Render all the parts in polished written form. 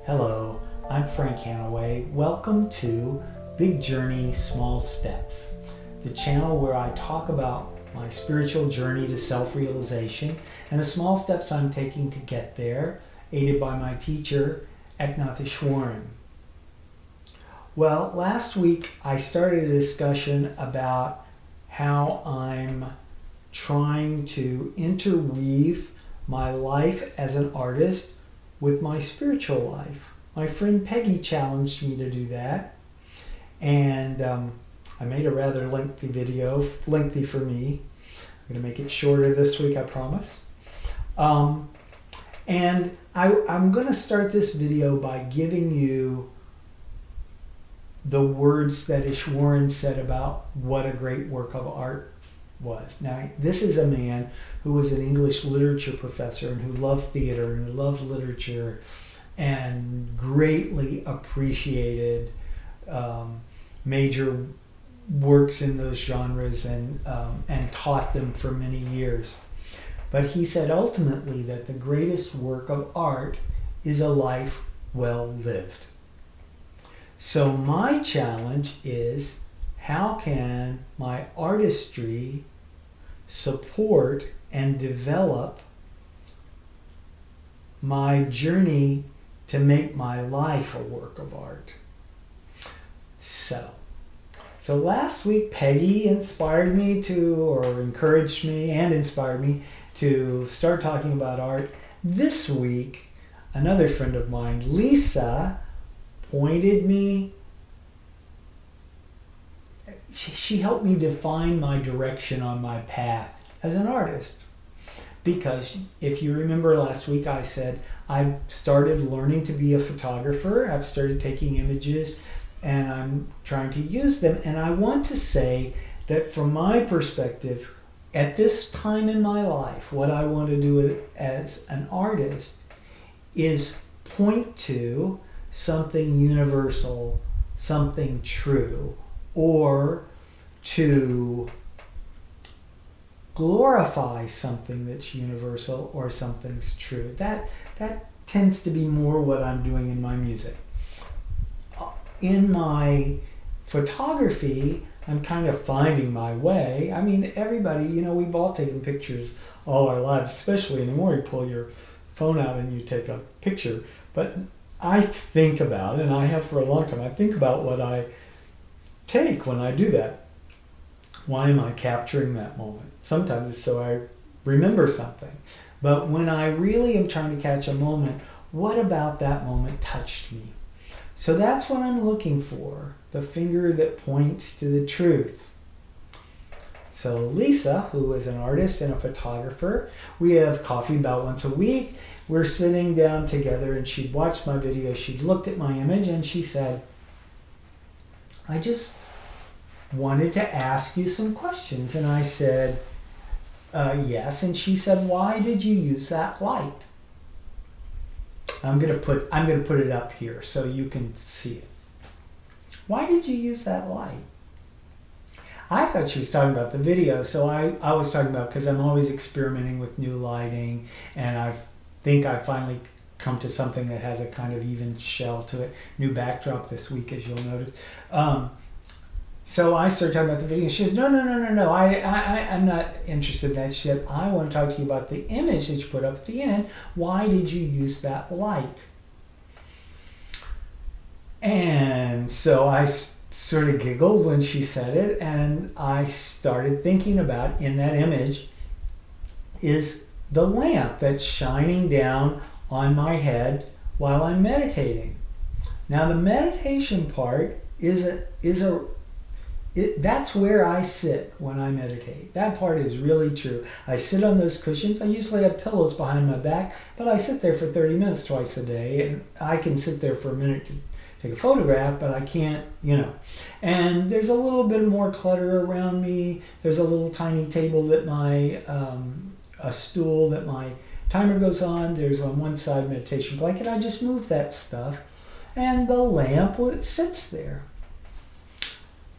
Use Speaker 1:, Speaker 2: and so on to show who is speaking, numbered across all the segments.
Speaker 1: Hello, I'm Frank Hannaway. Welcome to Big Journey, Small Steps, the channel where I talk about my spiritual journey to self-realization and the small steps I'm taking to get there, aided by my teacher, Hannaway. Well, last week I started a discussion about how I'm trying to interweave my life as an artist with my spiritual life. My friend Peggy challenged me to do that, and I made a rather lengthy video, lengthy for me. I'm going to make it shorter this week, I promise. And I'm going to start this video by giving you the words that Ishwaran said about what a great work of art was. Now, this is a man who was an English literature professor and who loved theater and who loved literature and greatly appreciated major works in those genres and taught them for many years. But he said ultimately that the greatest work of art is a life well lived. So my challenge is, how can my artistry support and develop my journey to make my life a work of art? So last week Peggy inspired me to, or encouraged me and inspired me to start talking about art. This week, another friend of mine, Lisa, pointed me. She helped me define my direction on my path as an artist. Because if you remember last week, I said I've started learning to be a photographer. I've started taking images and I'm trying to use them. And I want to say that from my perspective, at this time in my life, what I want to do as an artist is point to something universal, something true, or to glorify something that's universal or something's true. That tends to be more what I'm doing in my music. In my photography, I'm kind of finding my way. I mean, everybody, we've all taken pictures all our lives, especially anymore. You pull your phone out and you take a picture. But I think about, and I have for a long time, I think about what I take when I do that. Why am I capturing that moment? Sometimes it's so I remember something. But when I really am trying to catch a moment, what about that moment touched me? So that's what I'm looking for, the finger that points to the truth. So Lisa, who is an artist and a photographer, we have coffee about once a week. We're sitting down together and she'd watched my video, she'd looked at my image and she said, I just wanted to ask you some questions. And I said, yes. And she said, why did you use that light? I'm gonna put it up here so you can see it. Why did you use that light? I thought she was talking about the video, so I was talking about, because I'm always experimenting with new lighting, and I think I finally come to something that has a kind of even shell to it. New backdrop this week, as you'll notice. So I started talking about the video. She says, no, I'm not interested in that. She said, I want to talk to you about the image that you put up at the end. Why did you use that light? And so I sort of giggled when she said it, and I started thinking about, in that image, is the lamp that's shining down on my head while I'm meditating. Now the meditation part that's where I sit when I meditate. That part is really true. I sit on those cushions. I usually have pillows behind my back, but I sit there for 30 minutes twice a day, and I can sit there for a minute to take a photograph, but I can't, And there's a little bit more clutter around me. There's a little tiny table that a stool that my timer goes on. There's on one side meditation blanket. I just move that stuff, and the lamp, it sits there.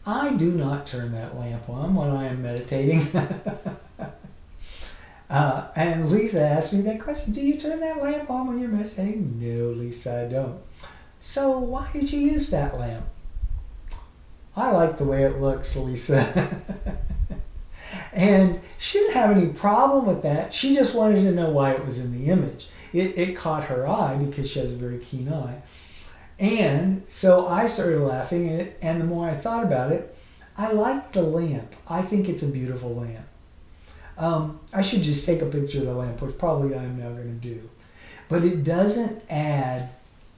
Speaker 1: I do not turn that lamp on when I am meditating. And Lisa asked me that question. Do you turn that lamp on when you're meditating? No, Lisa, I don't. So why did you use that lamp? I like the way it looks, Lisa. And she didn't have any problem with that. She just wanted to know why it was in the image. It caught her eye because she has a very keen eye. And so I started laughing at it, and the more I thought about it, I like the lamp. I think it's a beautiful lamp. I should just take a picture of the lamp, which probably I'm now going to do. But it doesn't add,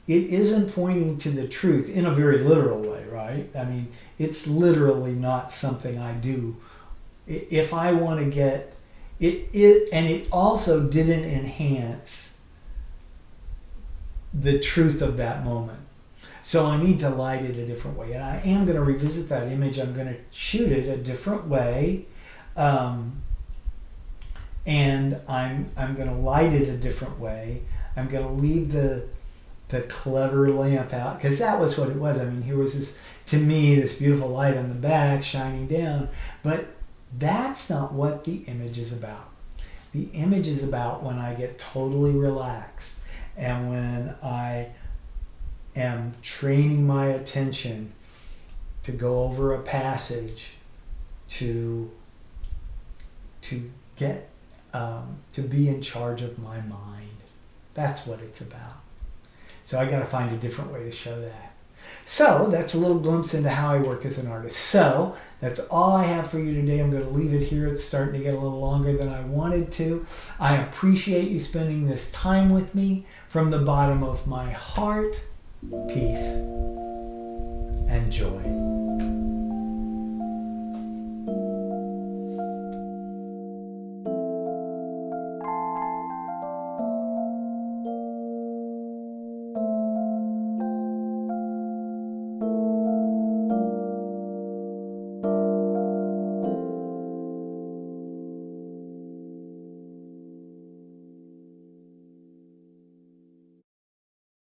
Speaker 1: it isn't pointing to the truth in a very literal way, right? I mean, it's literally not something I do. If I want to get, and it also didn't enhance the truth of that moment. So I need to light it a different way. And I am going to revisit that image. I'm going to shoot it a different way. And I'm going to light it a different way. I'm going to leave the clever lamp out, because that was what it was. I mean, here was this, to me, this beautiful light on the back shining down. But that's not what the image is about. The image is about when I get totally relaxed and when I am training my attention to go over a passage, to get to be in charge of my mind. That's what it's about. So I got to find a different way to show that. So that's a little glimpse into how I work as an artist. So that's all I have for you today. I'm going to leave it here. It's starting to get a little longer than I wanted to. I appreciate you spending this time with me. From the bottom of my heart, peace and joy.